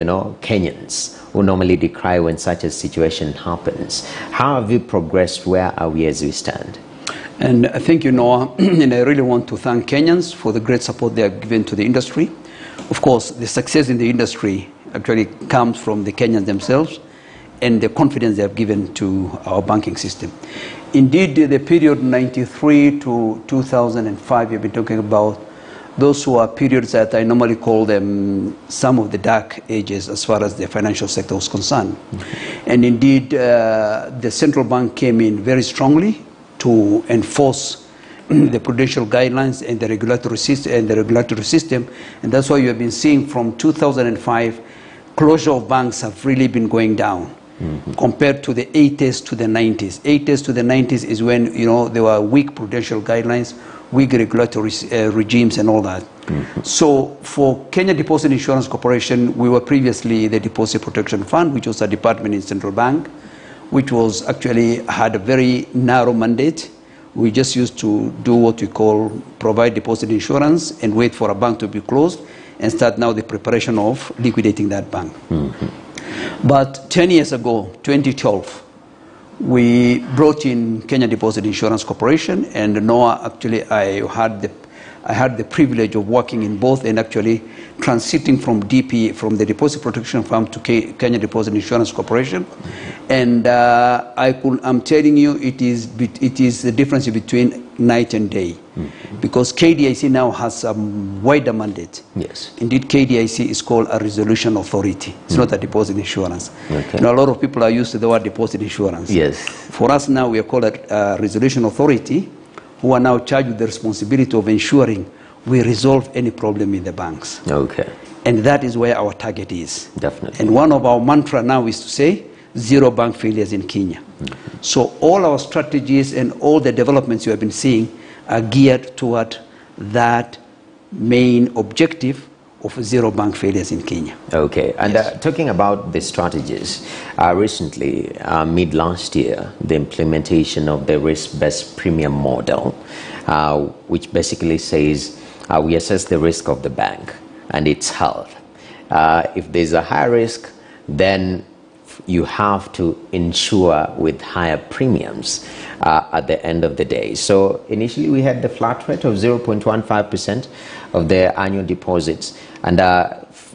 Kenyans who normally decry when such a situation happens. How have you progressed? Where are we as we stand? And thank you, Noah. And I really want to thank Kenyans for the great support they have given to the industry. Of course, the success in the industry actually comes from the Kenyans themselves and the confidence they have given to our banking system. Indeed, the period 93 to 2005, you've been talking about, those who are periods that I normally call them some of the dark ages as far as the financial sector was concerned. Mm-hmm. And indeed, the central bank came in very strongly to enforce the prudential guidelines and the regulatory system. And that's why you have been seeing from 2005, closure of banks have really been going down. Mm-hmm. Compared to the 80s to the 90s. 80s to the 90s is when there were weak prudential guidelines, weak regulatory regimes and all that. Mm-hmm. So for Kenya Deposit Insurance Corporation, we were previously the Deposit Protection Fund, which was a department in Central Bank, which was actually had a very narrow mandate. We just used to do what we call provide deposit insurance and wait for a bank to be closed and start now the preparation of liquidating that bank. Mm-hmm. But 10 years ago, 2012, we brought in Kenya Deposit Insurance Corporation, and Noah, actually, I had the privilege of working in both and actually transiting from DP, from the Deposit Protection Fund to Kenya Deposit Insurance Corporation. And I'm telling you, it is the difference between night and day. Mm-hmm. Because KDIC now has a wider mandate. Yes. Indeed, KDIC is called a resolution authority. It's not a deposit insurance. Okay. A lot of people are used to the word deposit insurance. Yes. For us now, we are called a resolution authority, who are now charged with the responsibility of ensuring we resolve any problem in the banks. Okay. And that is where our target is. Definitely. And one of our mantra now is to say, zero bank failures in Kenya. Mm-hmm. So all our strategies and all the developments you have been seeing are geared toward that main objective of zero bank failures in Kenya. Okay, and yes. Talking about the strategies, recently, mid last year, the implementation of the risk-based premium model, which basically says we assess the risk of the bank and its health. If there's a high risk, then you have to insure with higher premiums at the end of the day. So initially we had the flat rate of 0.15% of the annual deposits. And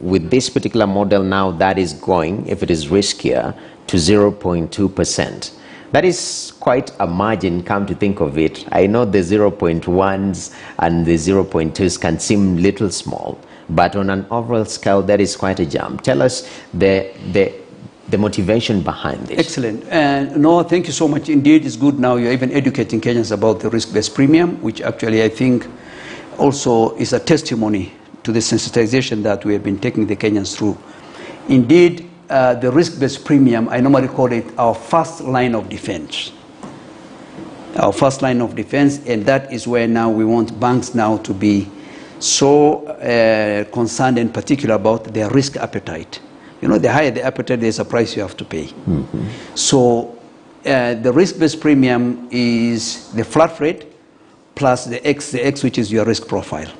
with this particular model now, that is going, if it is riskier, to 0.2%. That is quite a margin, come to think of it. I know the 0.1s and the 0.2s can seem little small, but on an overall scale, that is quite a jump. Tell us the motivation behind this. Excellent. No, thank you so much. Indeed, it's good now you're even educating Kenyans about the risk-based premium, which actually I think also is a testimony to the sensitization that we have been taking the Kenyans through. Indeed, the risk-based premium, I normally call it our first line of defense. Our first line of defense, and that is where now we want banks now to be so concerned and particular about their risk appetite. The higher the appetite, there's a price you have to pay. Mm-hmm. So the risk-based premium is the flat rate plus the X, which is your risk profile.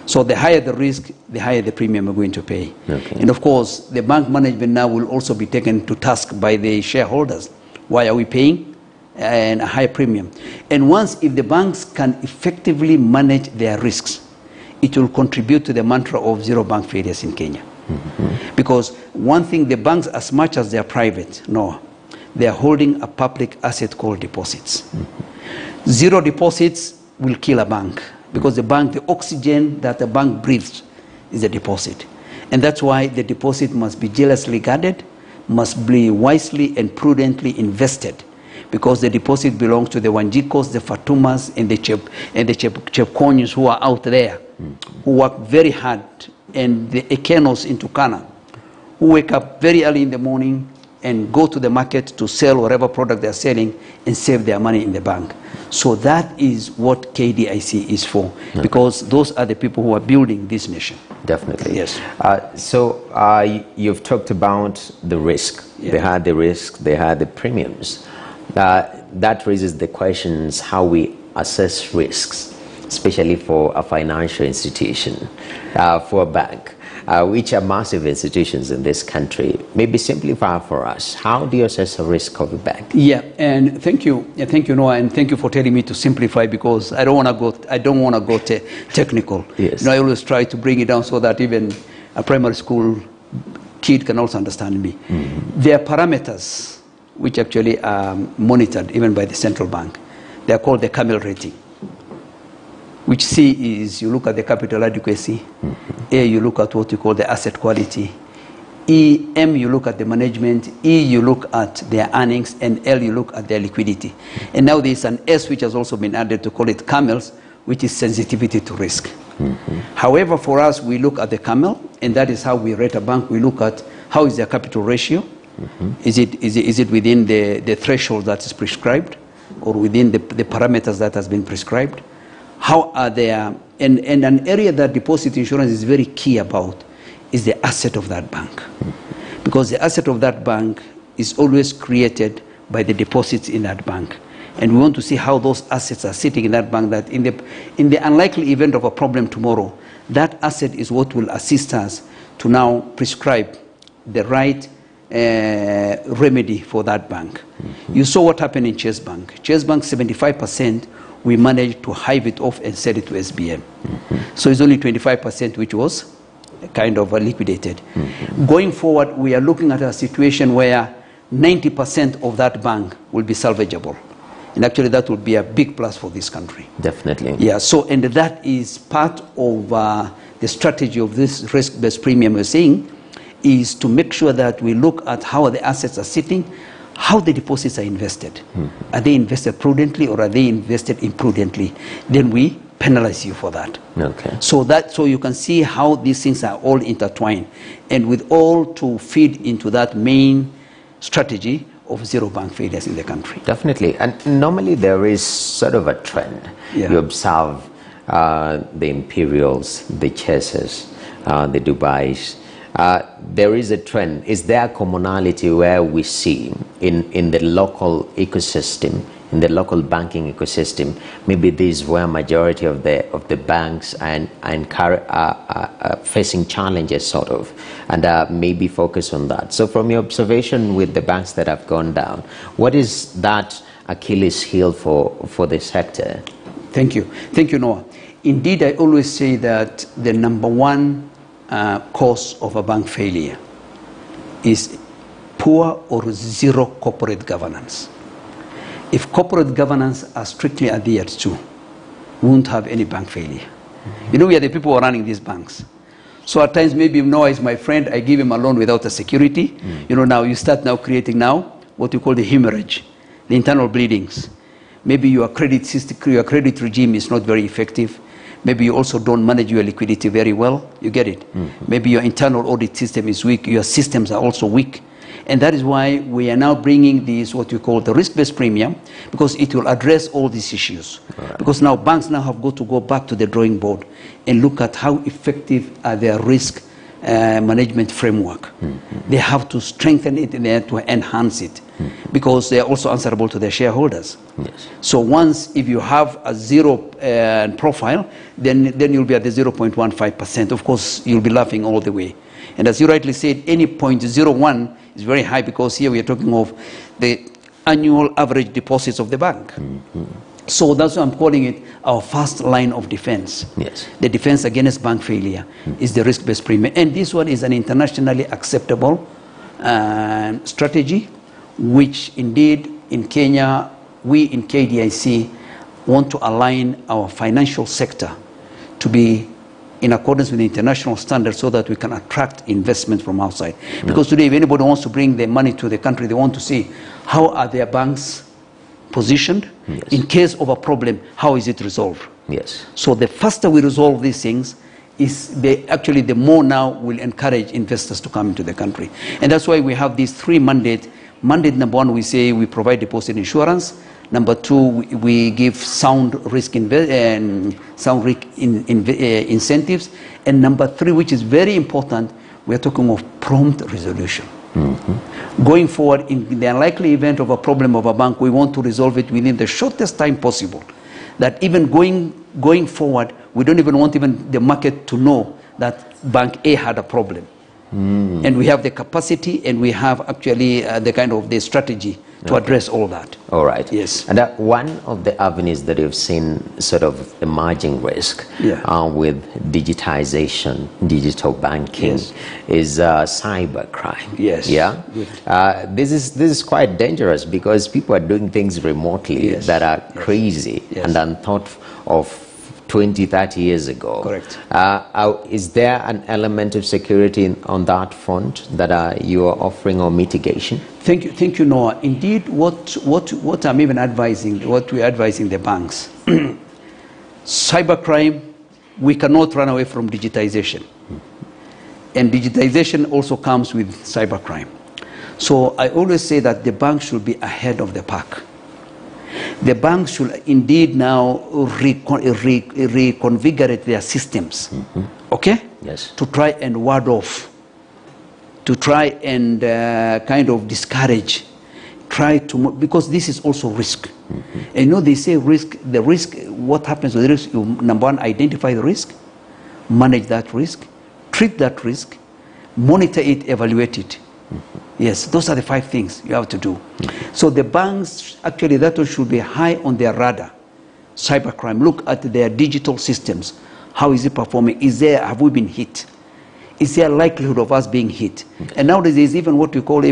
So the higher the risk, the higher the premium you're going to pay. Okay. And of course, the bank management now will also be taken to task by the shareholders. Why are we paying a high premium? And once, if the banks can effectively manage their risks, it will contribute to the mantra of zero bank failures in Kenya. Mm-hmm. Because one thing, the banks, as much as they are private, they are holding a public asset called deposits. Mm-hmm. Zero deposits will kill a bank, because the oxygen that the bank breathes is a deposit. And that's why the deposit must be jealously guarded, must be wisely and prudently invested, because the deposit belongs to the Wanjikos, the Fatumas, and the Chepkonyos who are out there, who work very hard, and the Ekenos in Turkana, who wake up very early in the morning and go to the market to sell whatever product they're selling and save their money in the bank. So that is what KDIC is for, because those are the people who are building this nation. Definitely. Yes. You've talked about the risk. Yeah. They had the risk, they had the premiums. That raises the questions how we assess risks, especially for a financial institution, for a bank. which are massive institutions in this country. Maybe simplify for us. How do you assess the risk of a bank? Yeah, and thank you, Noah, and thank you for telling me to simplify, because I don't want to go technical. Yes. I always try to bring it down so that even a primary school kid can also understand me. There are parameters which actually are monitored even by the central bank. They are called the camel rating, which C is you look at the capital adequacy, A you look at what you call the asset quality, M you look at the management, E you look at their earnings, and L you look at their liquidity. And now there's an S which has also been added to call it camels, which is sensitivity to risk. However, for us, we look at the camel, and that is how we rate a bank. We look at how is their capital ratio. Is it within the threshold that is prescribed, or within the parameters that has been prescribed? How are their, and an area that deposit insurance is very key about is the asset of that bank. Because the asset of that bank is always created by the deposits in that bank. And we want to see how those assets are sitting in that bank, that in the unlikely event of a problem tomorrow, that asset is what will assist us to now prescribe the right remedy for that bank. You saw what happened in Chase Bank. Chase Bank, 75%, we managed to hive it off and sell it to SBM. So it's only 25% which was kind of liquidated. Going forward, we are looking at a situation where 90% of that bank will be salvageable. And actually that would be a big plus for this country. Definitely. Yeah, so, and that is part of the strategy of this risk-based premium we're seeing, is to make sure that we look at how the assets are sitting, how the deposits are invested. Are they invested prudently, or are they invested imprudently? Then we penalize you for that. Okay. So you can see how these things are all intertwined, and with all to feed into that main strategy of zero bank failures in the country. Definitely. And normally there is sort of a trend. Yeah. You observe the Imperials, the Chases, the Dubais. There is a trend. Is there a commonality where we see in the local ecosystem, in the local banking ecosystem, maybe this is where majority of the banks are facing challenges, sort of, and maybe focus on that. So from your observation with the banks that have gone down, what is that Achilles heel for the sector? Thank you, Noah. Indeed, I always say that the number one cause of a bank failure is poor or zero corporate governance. If corporate governance are strictly adhered to, we won't have any bank failure. You know, we are the people who are running these banks. So at times, maybe Noah is my friend, I give him a loan without a security. You know, now you start now creating now what you call the hemorrhage, the internal bleedings. Maybe your credit system, your credit regime is not very effective. Maybe you also don't manage your liquidity very well. You get it? Maybe your internal audit system is weak. Your systems are also weak. And that is why we are now bringing this, what you call the risk-based premium, because it will address all these issues. Right. Because now banks now have got to go back to the drawing board and look at how effective are their risk management framework. They have to strengthen it and they have to enhance it, because they are also answerable to their shareholders. Yes. So once, if you have a zero profile, then you'll be at the 0.15%. Of course, you'll be laughing all the way. And as you rightly said, any 0.01 is very high, because here we are talking of the annual average deposits of the bank. So that's why I'm calling it our first line of defense. Yes. The defense against bank failure is the risk-based premium. And this one is an internationally acceptable strategy, which indeed in Kenya, we in KDIC want to align our financial sector to be in accordance with the international standards, so that we can attract investment from outside. Because today, if anybody wants to bring their money to the country, they want to see how are their banks positioned. Yes. In case of a problem, how is it resolved? Yes. So the faster we resolve these things, is actually the more now will encourage investors to come into the country. And that's why we have these three mandates. Mandate number one, we say we provide deposit insurance. Number two, we give sound risk incentives. And number three, which is very important, we are talking of prompt resolution. Going forward, in the unlikely event of a problem of a bank, we want to resolve it within the shortest time possible. That even going forward, we don't even want even the market to know that Bank A had a problem. And we have the capacity, and we have actually the kind of the strategy to address all that. All right. Yes. And one of the avenues that you've seen sort of emerging risk with digitization, digital banking, is cybercrime. Yes. Yeah. This is quite dangerous because people are doing things remotely that are crazy and unthought of 20, 30 years ago. Correct. Is there an element of security on that front that you are offering or mitigation? Thank you, Noah. Indeed, what I'm even advising, what we're advising the banks, cybercrime, we cannot run away from digitization. And digitization also comes with cybercrime. So I always say that the bank should be ahead of the pack. The banks should indeed now reconfigure their systems, okay? Yes. To try and ward off, to try and kind of discourage, because this is also risk. And you know, they say the risk, what happens with the risk? You, number one, identify the risk, manage that risk, treat that risk, monitor it, evaluate it. Yes, those are the 5 things you have to do. So the banks, actually, that should be high on their radar. Cybercrime, look at their digital systems. How is it performing? Have we been hit? Is there a likelihood of us being hit? And nowadays there's even what they call the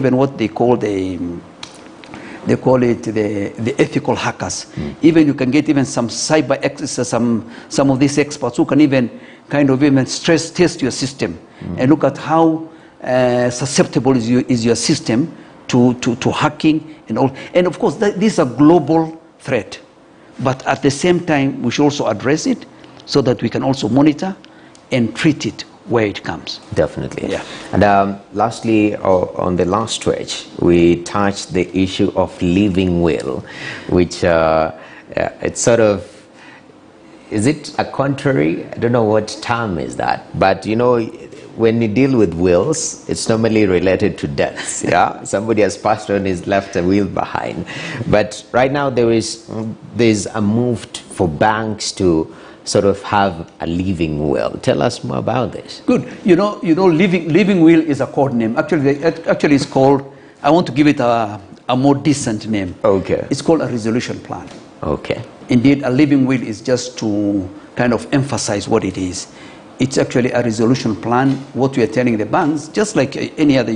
ethical hackers. Even you can get even some cyber experts, some of these experts who can even kind of even stress test your system and look at how susceptible is your system to hacking and all. And of course, this is a global threat. But at the same time, we should also address it so that we can also monitor and treat it where it comes. Definitely. Yeah. And lastly, on the last stretch, we touched the issue of living will, which it's sort of, is it a contrary? I don't know what term is that, but you know, when you deal with wills, it's normally related to deaths. Yeah, somebody has passed on, has left a will behind. But right now there's a move for banks to sort of have a living will. Tell us more about this. Good. You know, living will is a code name. Actually, it's called. I want to give it a more decent name. Okay. It's called a resolution plan. Okay. Indeed, a living will is just to kind of emphasize what it is. It's actually a resolution plan, what we are telling the banks, just like any other,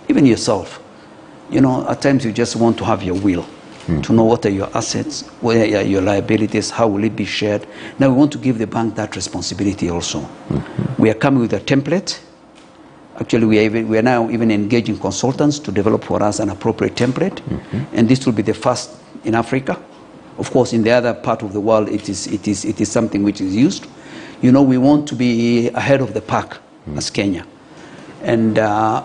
even yourself. You know, at times you just want to have your will, to know what are your assets, what are your liabilities, how will it be shared. Now we want to give the bank that responsibility also. We are coming with a template. Actually, we are now even engaging consultants to develop for us an appropriate template. And this will be the first in Africa. Of course, in the other part of the world, it is something which is used. You know, we want to be ahead of the pack as Kenya. And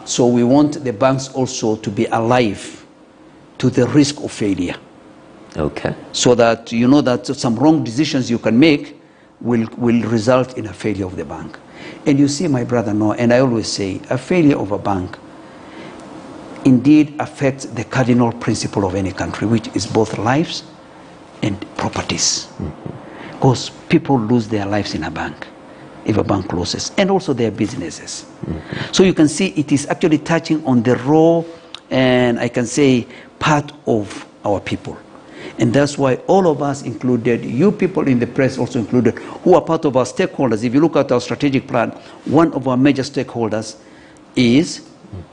so we want the banks also to be alive to the risk of failure. Okay. So that you know that some wrong decisions you can make will result in a failure of the bank. And you see, my brother, Noah, and I always say, a failure of a bank indeed affects the cardinal principle of any country, which is both lives and properties. Because people lose their lives in a bank if a bank closes, and also their businesses. So you can see it is actually touching on the raw and I can say part of our people. And that's why all of us included, you people in the press also included, who are part of our stakeholders. If you look at our strategic plan, one of our major stakeholders is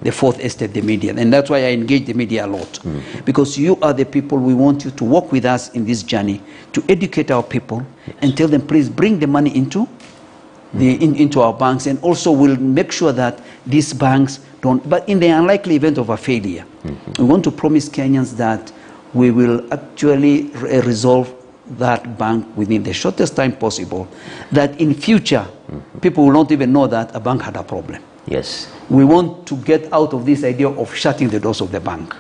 the fourth estate, the media. And that's why I engage the media a lot. Because you are the people, we want you to work with us in this journey, to educate our people and tell them, please bring the money into our banks, and also we'll make sure that these banks don't, but in the unlikely event of a failure, we want to promise Kenyans that we will actually resolve that bank within the shortest time possible, that in future, people will not even know that a bank had a problem. Yes. We want to get out of this idea of shutting the doors of the bank.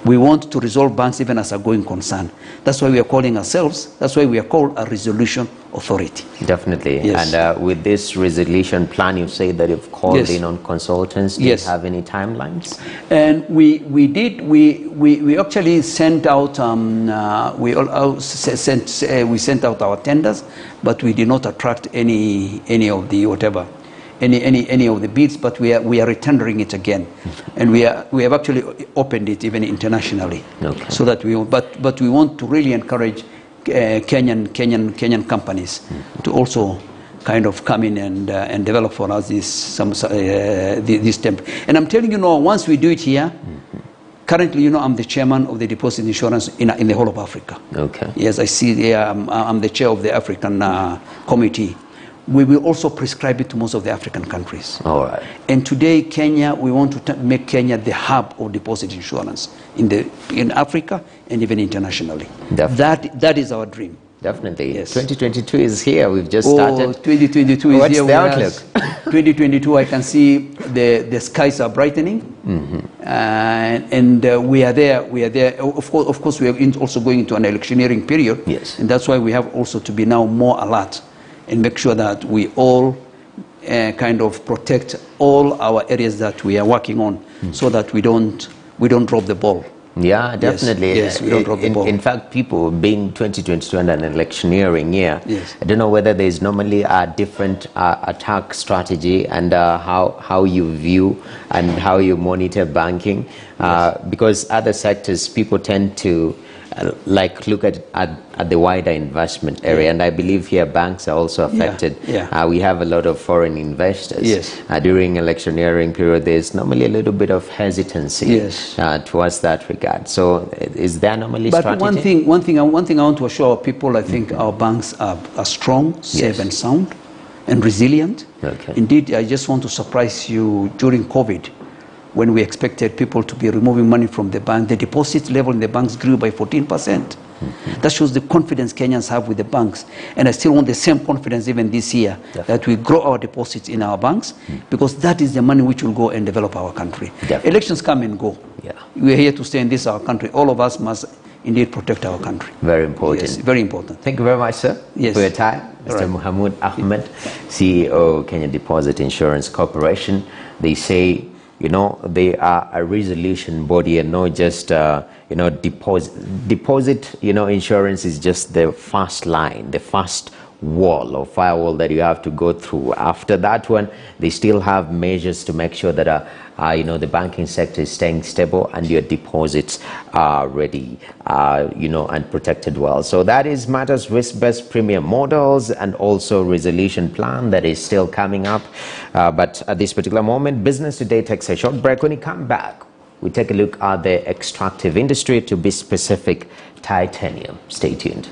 We want to resolve banks even as a going concern. That's why we are calling ourselves, that's why we are called a resolution authority. Definitely. Yes. And with this resolution plan, you say that you've called in on consultants. Do you have any timelines? And we actually sent out, we sent out our tenders, but we did not attract any of the whatever. any of the bids, but we are retendering it again, and we have actually opened it even internationally, so that but we want to really encourage Kenyan companies to also kind of come in and develop for us this template. And I'm telling you now, once we do it here. Currently, I'm the chairman of the deposit insurance in the whole of Africa. Okay. Yes, I see there. I'm the chair of the African committee. We will also prescribe it to most of the African countries. All right. And today, Kenya, we want to make Kenya the hub of deposit insurance in Africa and even internationally. Definitely. That is our dream. Definitely. Yes. 2022 is here. We've just started. 2022 is here. What's the outlook? 2022, I can see the skies are brightening, and we are there. We are there. Of course, we are also going into an electioneering period. Yes. And that's why we have also to be now more alert and make sure that we all kind of protect all our areas that we are working on, so that we don't drop the ball. Yeah, definitely. Yes, we don't drop the ball. In fact, people being 2022 and an electioneering year, I don't know whether there is normally a different attack strategy and how you view and how you monitor banking, because other sectors people tend to look at the wider investment area, and I believe here banks are also affected. We have a lot of foreign investors. Yes. During electioneering period, there's normally a little bit of hesitancy towards that regard. So is there normally strategy? One thing I want to assure our people, I think our banks are strong, safe and sound, and resilient. Okay. Indeed, I just want to surprise you. During COVID, when we expected people to be removing money from the bank, the deposit level in the banks grew by 14%. That shows the confidence Kenyans have with the banks. And I still want the same confidence even this year, that we grow our deposits in our banks, because that is the money which will go and develop our country. Elections come and go. We are here to stay in this our country. All of us must indeed protect our country. Very important. Yes, very important. Thank you very much, sir, for your time. Mr. Mohamud Ahmed, CEO, Kenya Deposit Insurance Corporation. They say, they are a resolution body and not just, deposit, insurance is just the first line, the first wall or firewall that you have to go through. After that one, they still have measures to make sure that, the banking sector is staying stable and your deposits are ready, and protected well. So that is matters risk-based premium models and also resolution plan that is still coming up. But at this particular moment, Business Today takes a short break. When we come back, we take a look at the extractive industry, to be specific, titanium. Stay tuned.